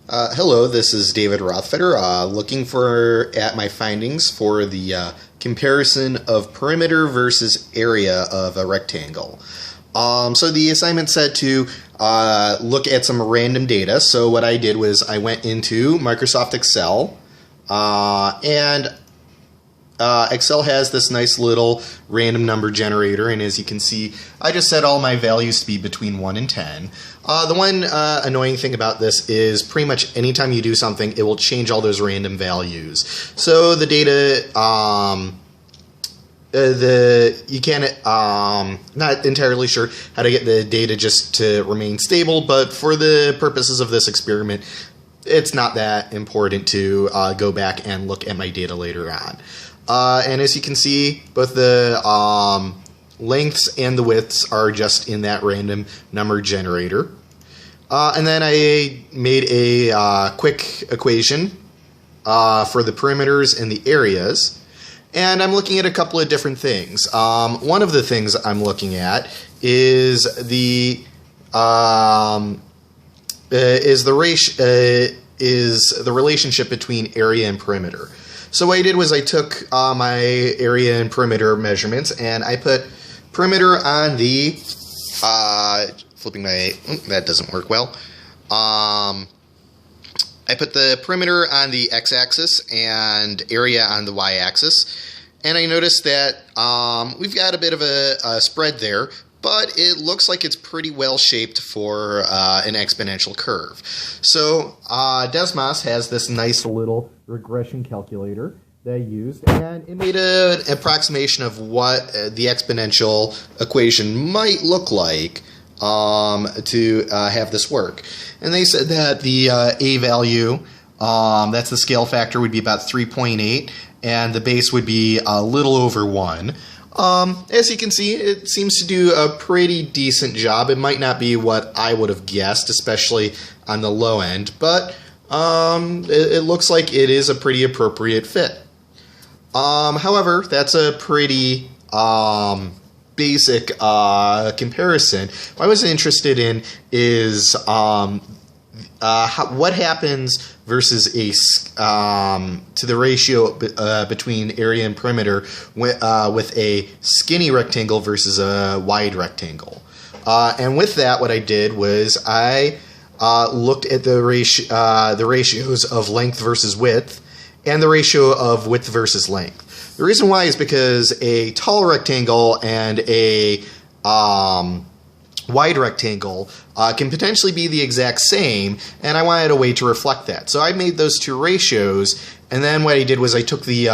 Hello, this is David Rothfeder, looking at my findings for the comparison of perimeter versus area of a rectangle. So the assignment said to look at some random data. So what I did was I went into Microsoft Excel, and Excel has this nice little random number generator, and as you can see, I just set all my values to be between 1 and 10. The one annoying thing about this is pretty much anytime you do something, it will change all those random values. So the data, you can't, not entirely sure how to get the data just to remain stable, but for the purposes of this experiment, it's not that important to go back and look at my data later on. And as you can see, both the lengths and the widths are just in that random number generator. And then I made a quick equation for the perimeters and the areas. And I'm looking at a couple of different things. One of the things I'm looking at is the relationship between area and perimeter. So what I did was I took my area and perimeter measurements, and I put perimeter on the that doesn't work well. I put the perimeter on the x-axis and area on the y-axis, and I noticed that we've got a bit of a spread there, but it looks like it's pretty well shaped for an exponential curve. So Desmos has this nice little regression calculator that I used, and it made an approximation of what the exponential equation might look like to have this work. And they said that the A value, that's the scale factor, would be about 3.8, and the base would be a little over 1. As you can see, it seems to do a pretty decent job. It might not be what I would have guessed, especially on the low end, but it looks like it is a pretty appropriate fit. However, that's a pretty basic comparison. What I was interested in is what happens versus to the ratio between area and perimeter with a skinny rectangle versus a wide rectangle. And with that, what I did was I looked at the ratios of length versus width and the ratio of width versus length. The reason why is because a tall rectangle and a wide rectangle can potentially be the exact same, and I wanted a way to reflect that. So I made those two ratios, and then what I did was I took the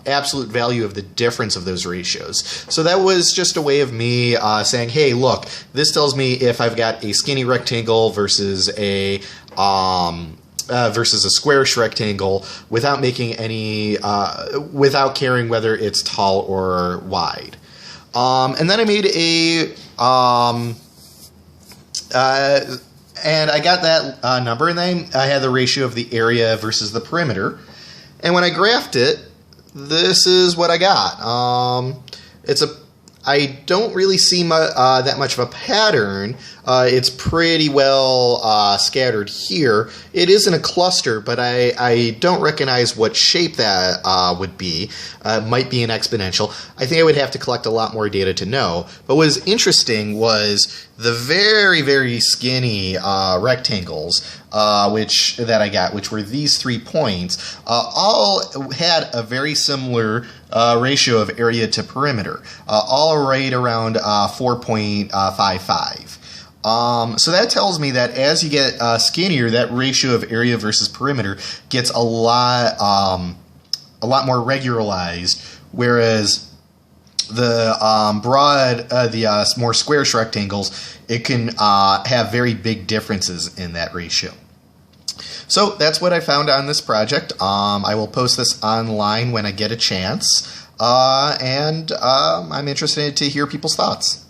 absolute value of the difference of those ratios. So that was just a way of me saying, hey, look, this tells me if I've got a skinny rectangle versus a squarish rectangle without making any, without caring whether it's tall or wide. And then I made a, and I got that number, and then I had the ratio of the area versus the perimeter. And when I graphed it, this is what I got. I don't really see that much of a pattern. It's pretty well scattered here. It is in a cluster, but I don't recognize what shape that would be. It might be an exponential. I think I would have to collect a lot more data to know. But what was interesting was the very, very skinny rectangles that I got, which were these 3 points, all had a very similar ratio of area to perimeter, all right around 4.55. So that tells me that as you get skinnier, that ratio of area versus perimeter gets a lot more regularized, whereas the more squarish rectangles, it can have very big differences in that ratio. So that's what I found on this project. I will post this online when I get a chance, and I'm interested to hear people's thoughts.